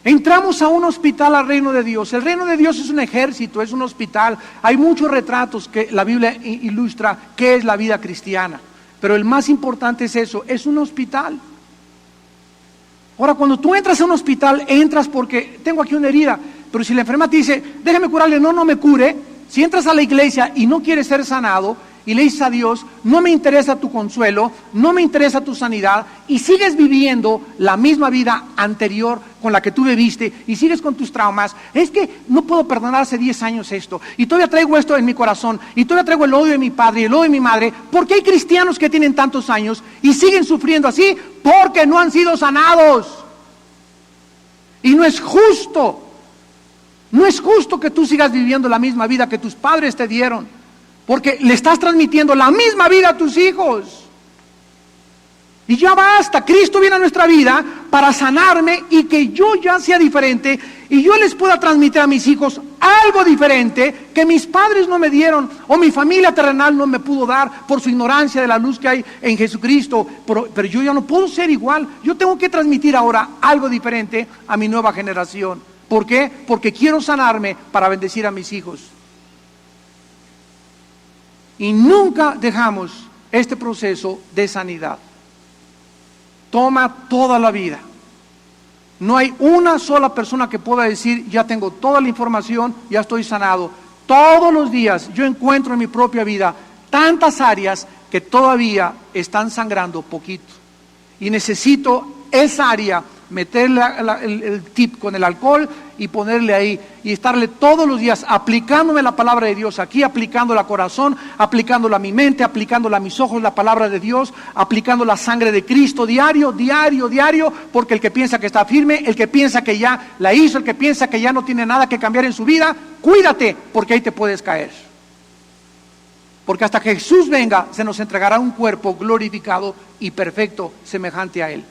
Entramos a un hospital al reino de Dios. El reino de Dios es un ejército, es un hospital. Hay muchos retratos que la Biblia ilustra qué es la vida cristiana. Pero el más importante es eso, es un hospital. Ahora, cuando tú entras a un hospital, entras porque tengo aquí una herida. Pero si la enferma te dice, déjame curarle, no me cure. Si entras a la iglesia y no quieres ser sanado, y le dices a Dios, no me interesa tu consuelo, no me interesa tu sanidad, y sigues viviendo la misma vida anterior con la que tú viviste, y sigues con tus traumas, es que no puedo perdonar hace 10 años esto, y todavía traigo esto en mi corazón, y todavía traigo el odio de mi padre y el odio de mi madre. ¿Por qué hay cristianos que tienen tantos años y siguen sufriendo así? Porque no han sido sanados. Y no es justo. No es justo que tú sigas viviendo la misma vida que tus padres te dieron, porque le estás transmitiendo la misma vida a tus hijos. Y ya basta, Cristo viene a nuestra vida para sanarme y que yo ya sea diferente y yo les pueda transmitir a mis hijos algo diferente que mis padres no me dieron o mi familia terrenal no me pudo dar por su ignorancia de la luz que hay en Jesucristo. Pero yo ya no puedo ser igual, yo tengo que transmitir ahora algo diferente a mi nueva generación. ¿Por qué? Porque quiero sanarme para bendecir a mis hijos. Y nunca dejamos este proceso de sanidad. Toma toda la vida. No hay una sola persona que pueda decir, ya tengo toda la información, ya estoy sanado. Todos los días yo encuentro en mi propia vida tantas áreas que todavía están sangrando poquito. Y necesito esa área, meterle el tip con el alcohol y ponerle ahí y estarle todos los días aplicándome la palabra de Dios aquí, aplicándola al corazón, aplicándola a mi mente, aplicándola a mis ojos, la palabra de Dios, aplicando la sangre de Cristo diario, porque el que piensa que está firme, el que piensa que ya la hizo, el que piensa que ya no tiene nada que cambiar en su vida, cuídate, porque ahí te puedes caer. Porque hasta que Jesús venga, se nos entregará un cuerpo glorificado y perfecto, semejante a Él.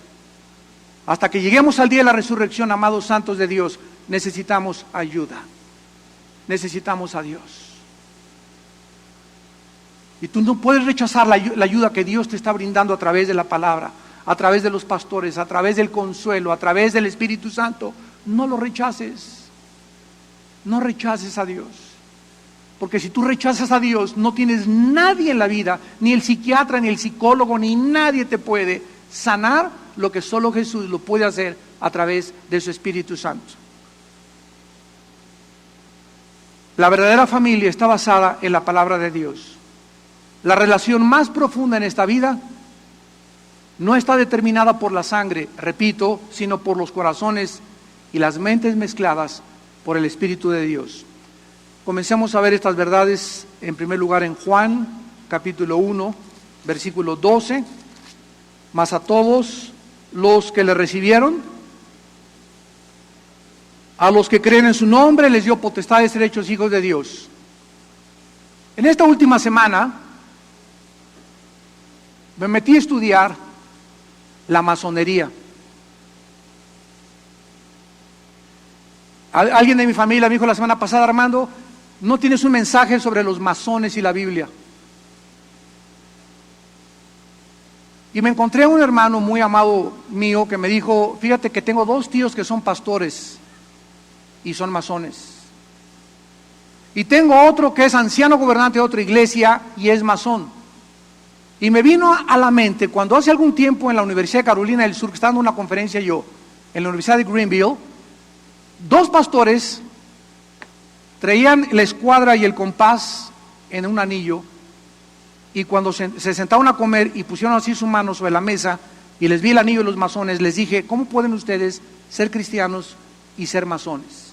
Hasta que lleguemos al día de la resurrección, amados santos de Dios, necesitamos ayuda. Necesitamos a Dios. Y tú no puedes rechazar la ayuda que Dios te está brindando a través de la palabra, a través de los pastores, a través del consuelo, a través del Espíritu Santo. No lo rechaces. No rechaces a Dios. Porque si tú rechazas a Dios, no tienes nadie en la vida, ni el psiquiatra, ni el psicólogo, ni nadie te puede sanar lo que solo Jesús lo puede hacer a través de su Espíritu Santo. La verdadera familia está basada en la palabra de Dios. La relación más profunda en esta vida no está determinada por la sangre, repito, sino por los corazones y las mentes mezcladas por el Espíritu de Dios. Comencemos a ver estas verdades en primer lugar en Juan, capítulo 1, versículo 12. Mas a todos los que le recibieron, a los que creen en su nombre, les dio potestad de ser hechos hijos de Dios. En esta última semana me metí a estudiar la masonería. Alguien de mi familia me dijo la semana pasada: Armando, ¿no tienes un mensaje sobre los masones y la Biblia? Y me encontré a un hermano muy amado mío que me dijo: fíjate que tengo 2 tíos que son pastores y son masones. Y tengo otro que es anciano gobernante de otra iglesia y es masón. Y me vino a la mente cuando hace algún tiempo en la Universidad de Carolina del Sur, que estaba dando una conferencia yo, en la Universidad de Greenville, 2 pastores traían la escuadra y el compás en un anillo, y cuando se sentaron a comer y pusieron así su mano sobre la mesa y les vi el anillo de los masones, les dije: ¿cómo pueden ustedes ser cristianos y ser masones?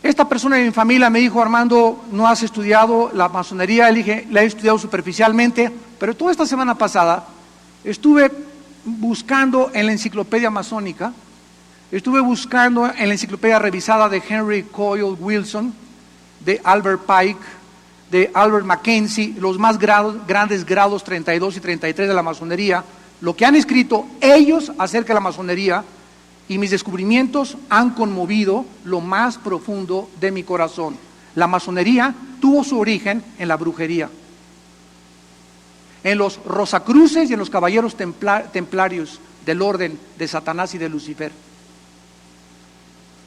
Esta persona de mi familia me dijo: Armando, ¿no has estudiado la masonería? Le dije: la he estudiado superficialmente, pero toda esta semana pasada estuve buscando en la enciclopedia masónica, estuve buscando en la enciclopedia revisada de Henry Coyle Wilson, de Albert Pike, de Albert Mackenzie, los más grandes grados 32 y 33 de la masonería, lo que han escrito ellos acerca de la masonería, y mis descubrimientos han conmovido lo más profundo de mi corazón. La masonería tuvo su origen en la brujería, en los Rosacruces y en los caballeros templarios del orden de Satanás y de Lucifer.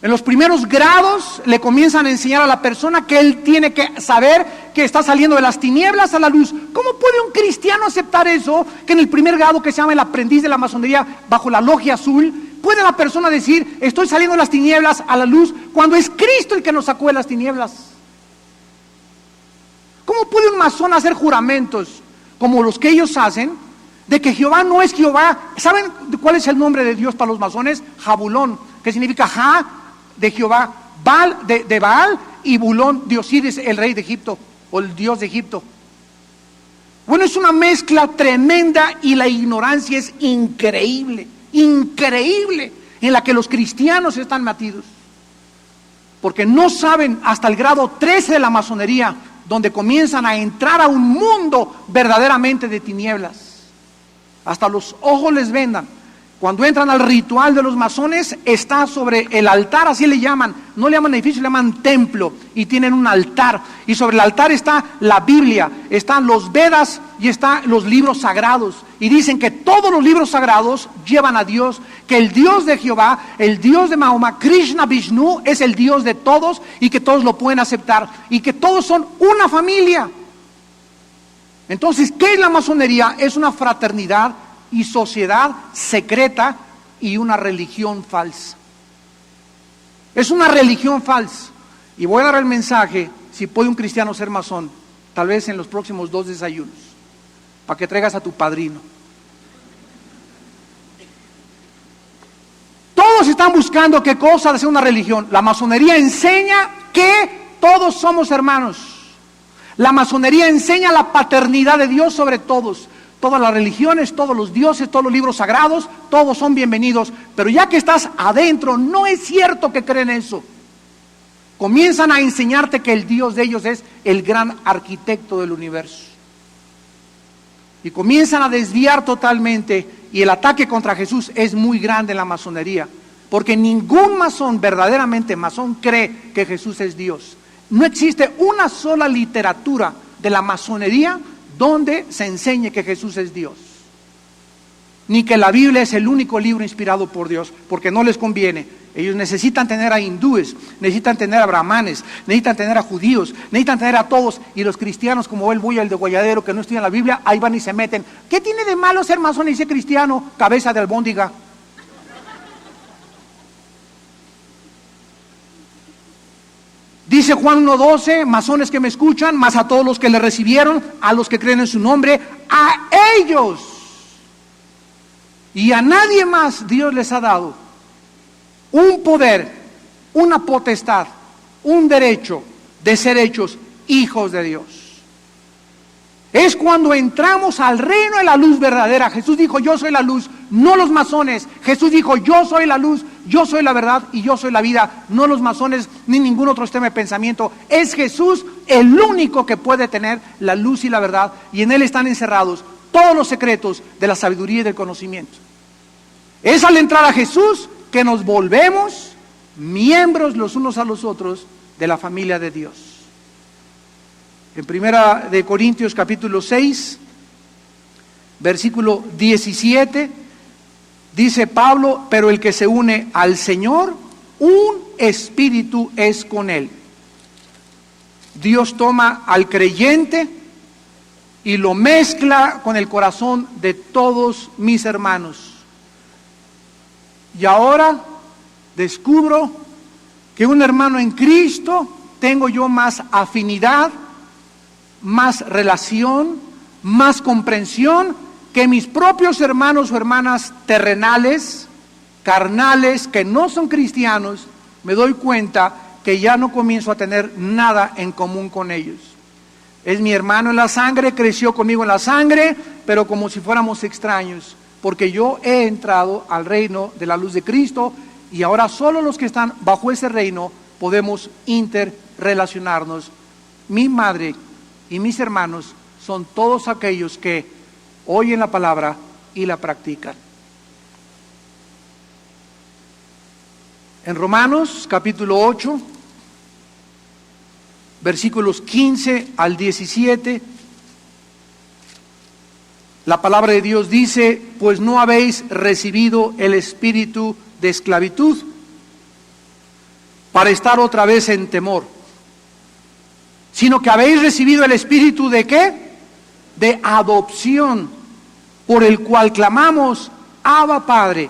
En los primeros grados le comienzan a enseñar a la persona que él tiene que saber que está saliendo de las tinieblas a la luz. ¿Cómo puede un cristiano aceptar eso? Que en el primer grado, que se llama el aprendiz de la masonería bajo la logia azul, puede la persona decir: estoy saliendo de las tinieblas a la luz, cuando es Cristo el que nos sacó de las tinieblas. ¿Cómo puede un masón hacer juramentos como los que ellos hacen, de que Jehová no es Jehová? ¿Saben cuál es el nombre de Dios para los masones? Jabulón, que significa Ja, de Jehová, Baal, de Baal, y Bulón, de Osiris, el rey de Egipto, o el dios de Egipto. Bueno, es una mezcla tremenda y la ignorancia es increíble, increíble, en la que los cristianos están metidos. Porque no saben hasta el grado 13 de la masonería, donde comienzan a entrar a un mundo verdaderamente de tinieblas. Hasta los ojos les vendan. Cuando entran al ritual de los masones, está sobre el altar, así le llaman, no le llaman edificio, le llaman templo, y tienen un altar, y sobre el altar está la Biblia, están los Vedas y están los libros sagrados, y dicen que todos los libros sagrados llevan a Dios, que el Dios de Jehová, el Dios de Mahoma, Krishna Vishnu, es el Dios de todos, y que todos lo pueden aceptar, y que todos son una familia. Entonces, ¿qué es la masonería? Es una fraternidad y sociedad secreta y una religión falsa. Es una religión falsa. Y voy a dar el mensaje: si puede un cristiano ser masón, tal vez en los próximos 2 desayunos, para que traigas a tu padrino. Todos están buscando qué cosa de ser una religión. La masonería enseña que todos somos hermanos. La masonería enseña la paternidad de Dios sobre todos. Todas las religiones, todos los dioses, todos los libros sagrados, todos son bienvenidos. Pero ya que estás adentro, no es cierto que creen eso. Comienzan a enseñarte que el Dios de ellos es el gran arquitecto del universo. y comienzan a desviar totalmente, y el ataque contra Jesús es muy grande en la masonería, porque ningún masón, verdaderamente masón, cree que Jesús es Dios. No existe una sola literatura de la masonería donde se enseñe que Jesús es Dios, ni que la Biblia es el único libro inspirado por Dios, porque no les conviene. Ellos necesitan tener a hindúes, necesitan tener a brahmanes, necesitan tener a judíos, necesitan tener a todos, y los cristianos como el Bulla, el de Guayadero, que no estudian la Biblia, ahí van y se meten. ¿Qué tiene de malo ser masón y ser cristiano? Cabeza de albóndiga. Dice Juan 1:12, masones que me escuchan, más a todos los que le recibieron, a los que creen en su nombre, a ellos y a nadie más Dios les ha dado un poder, una potestad, un derecho de ser hechos hijos de Dios. Es cuando entramos al reino de la luz verdadera. Jesús dijo, yo soy la luz, no los masones. Jesús dijo, yo soy la luz, yo soy la verdad y yo soy la vida, no los masones ni ningún otro sistema de pensamiento. Es Jesús el único que puede tener la luz y la verdad, y en Él están encerrados todos los secretos de la sabiduría y del conocimiento. Es al entrar a Jesús que nos volvemos miembros los unos a los otros de la familia de Dios. En Primera de Corintios capítulo 6, versículo 17, dice Pablo, pero el que se une al Señor, un espíritu es con Él. Dios toma al creyente y lo mezcla con el corazón de todos mis hermanos. Y ahora descubro que un hermano en Cristo tengo yo más afinidad, más relación, más comprensión que mis propios hermanos o hermanas terrenales, carnales, que no son cristianos. Me doy cuenta que ya no comienzo a tener nada en común con ellos. Es mi hermano en la sangre, creció conmigo en la sangre, pero como si fuéramos extraños, porque yo he entrado al reino de la luz de Cristo, y ahora solo los que están bajo ese reino podemos interrelacionarnos. Mi madre y mis hermanos son todos aquellos que oyen la palabra y la practican. En Romanos capítulo 8, versículos 15 al 17, la palabra de Dios dice, pues no habéis recibido el espíritu de esclavitud para estar otra vez en temor, sino que habéis recibido el espíritu de ¿qué? De adopción, por el cual clamamos, Abba Padre.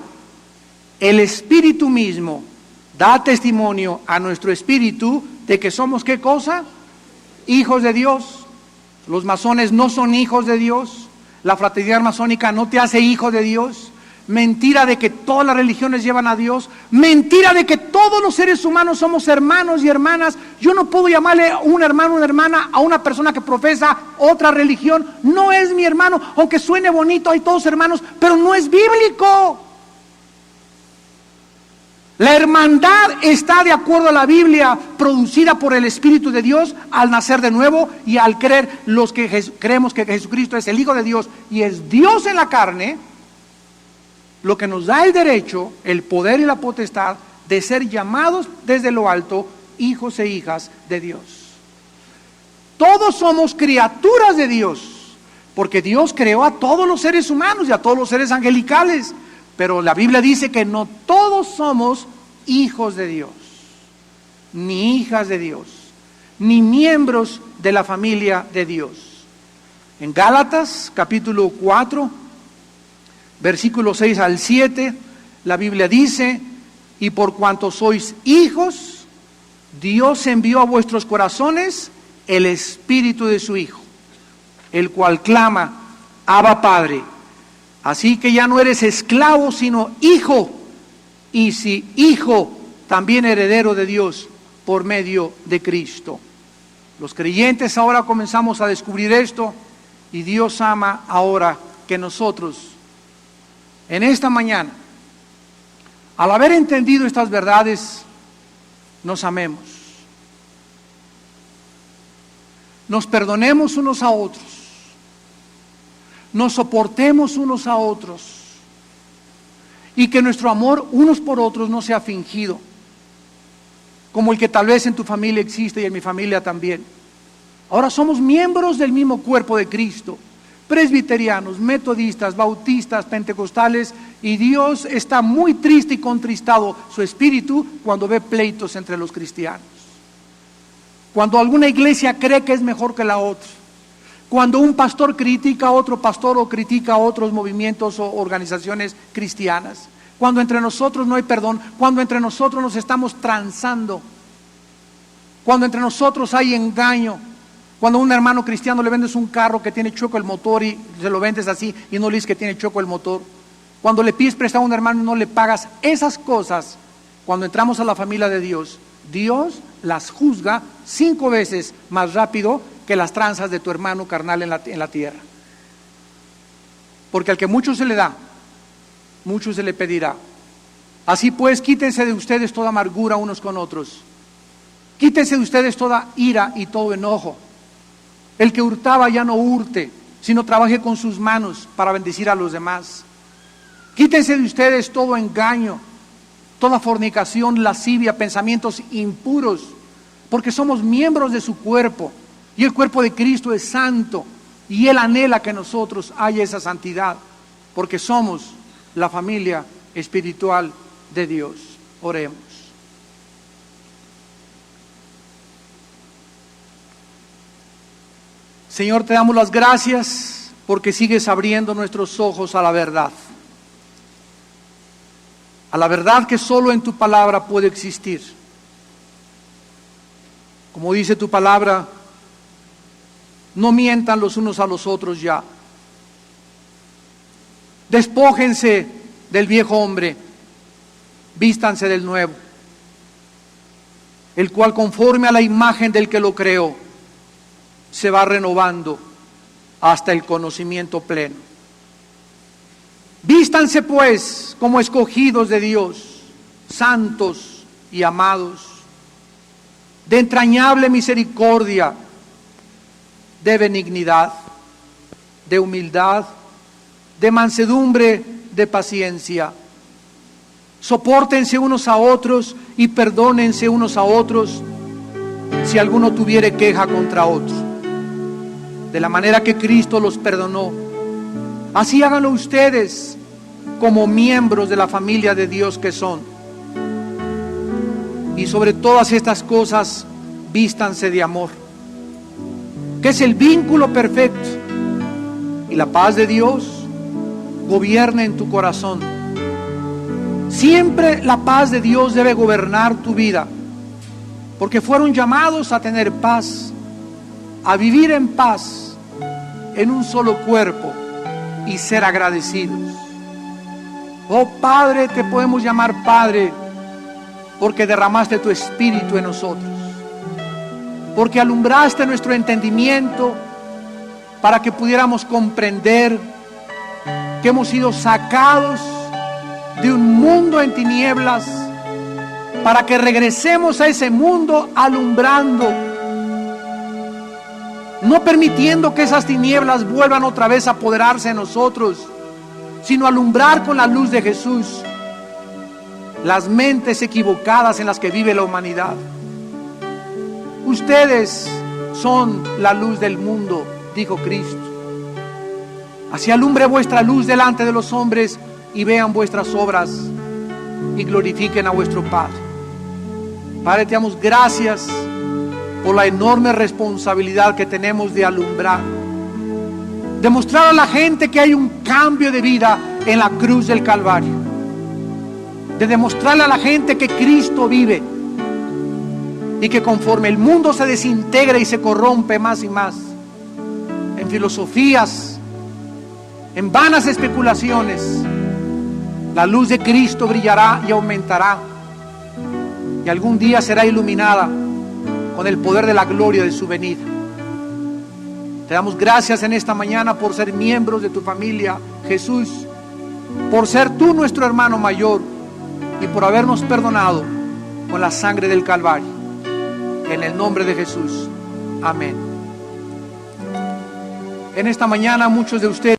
El espíritu mismo da testimonio a nuestro espíritu de que somos ¿qué cosa? Hijos de Dios. Los masones no son hijos de Dios. La fraternidad masónica no te hace hijo de Dios. Mentira de que todas las religiones llevan a Dios. Mentira de que todos los seres humanos somos hermanos y hermanas. Yo no puedo llamarle un hermano o una hermana a una persona que profesa otra religión. No es mi hermano, aunque suene bonito, hay todos hermanos, pero no es bíblico. La hermandad está de acuerdo a la Biblia, producida por el Espíritu de Dios al nacer de nuevo y al creer los que creemos que Jesucristo es el Hijo de Dios y es Dios en la carne, lo que nos da el derecho, el poder y la potestad de ser llamados desde lo alto hijos e hijas de Dios. Todos somos criaturas de Dios, porque Dios creó a todos los seres humanos y a todos los seres angelicales. Pero la Biblia dice que no todos somos hijos de Dios, ni hijas de Dios, ni miembros de la familia de Dios. En Gálatas capítulo 4, versículos 6 al 7, la Biblia dice, y por cuanto sois hijos, Dios envió a vuestros corazones el Espíritu de su Hijo, el cual clama, Abba Padre. Así que ya no eres esclavo, sino hijo, y si hijo, también heredero de Dios por medio de Cristo. Los creyentes ahora comenzamos a descubrir esto, y Dios ama ahora que nosotros, en esta mañana, al haber entendido estas verdades, nos amemos, nos perdonemos unos a otros, nos soportemos unos a otros y que nuestro amor unos por otros no sea fingido, como el que tal vez en tu familia existe y en mi familia también. Ahora somos miembros del mismo cuerpo de Cristo, presbiterianos, metodistas, bautistas, pentecostales, y Dios está muy triste y contristado su espíritu cuando ve pleitos entre los cristianos. Cuando alguna iglesia cree que es mejor que la otra, cuando un pastor critica a otro pastor o critica a otros movimientos o organizaciones cristianas, cuando entre nosotros no hay perdón, cuando entre nosotros nos estamos transando, cuando entre nosotros hay engaño, cuando a un hermano cristiano le vendes un carro que tiene chueco el motor y se lo vendes así y no le dices que tiene chueco el motor, cuando le pides prestado a un hermano y no le pagas, esas cosas, cuando entramos a la familia de Dios, Dios las juzga 5 veces más rápido que las tranzas de tu hermano carnal en la tierra. Porque al que mucho se le da, mucho se le pedirá. Así pues, quítense de ustedes toda amargura unos con otros. Quítense de ustedes toda ira y todo enojo. El que hurtaba ya no hurte, sino trabaje con sus manos para bendecir a los demás. Quítense de ustedes todo engaño, toda fornicación, lascivia, pensamientos impuros, porque somos miembros de su cuerpo, y el cuerpo de Cristo es santo, y Él anhela que nosotros haya esa santidad, porque somos la familia espiritual de Dios. Oremos. Señor, te damos las gracias porque sigues abriendo nuestros ojos a la verdad que solo en tu palabra puede existir. Como dice tu palabra, no mientan los unos a los otros ya. Despójense del viejo hombre, vístanse del nuevo, el cual conforme a la imagen del que lo creó, se va renovando hasta el conocimiento pleno. Vístanse pues como escogidos de Dios, santos y amados, de entrañable misericordia, de benignidad, de humildad, de mansedumbre, de paciencia. Sopórtense unos a otros y perdónense unos a otros si alguno tuviere queja contra otro. De la manera que Cristo los perdonó, así háganlo ustedes como miembros de la familia de Dios que son. Y sobre todas estas cosas, vístanse de amor, que es el vínculo perfecto, y la paz de Dios gobierne en tu corazón. Siempre la paz de Dios debe gobernar tu vida, porque fueron llamados a tener paz, a vivir en paz, en un solo cuerpo y ser agradecidos. Oh Padre, te podemos llamar Padre porque derramaste tu Espíritu en nosotros, porque alumbraste nuestro entendimiento para que pudiéramos comprender que hemos sido sacados de un mundo en tinieblas para que regresemos a ese mundo alumbrando, no permitiendo que esas tinieblas vuelvan otra vez a apoderarse de nosotros, sino alumbrar con la luz de Jesús las mentes equivocadas en las que vive la humanidad. Ustedes son la luz del mundo, dijo Cristo. Así alumbre vuestra luz delante de los hombres y vean vuestras obras y glorifiquen a vuestro Padre. Padre, te damos gracias por la enorme responsabilidad que tenemos de alumbrar, de mostrar a la gente que hay un cambio de vida en la cruz del Calvario, de demostrarle a la gente que Cristo vive y que conforme el mundo se desintegra y se corrompe más y más en filosofías, en vanas especulaciones, la luz de Cristo brillará y aumentará y algún día será iluminada con el poder de la gloria de su venida. Te damos gracias en esta mañana por ser miembros de tu familia, Jesús, por ser tú nuestro hermano mayor y por habernos perdonado con la sangre del Calvario. En el nombre de Jesús. Amén. En esta mañana muchos de ustedes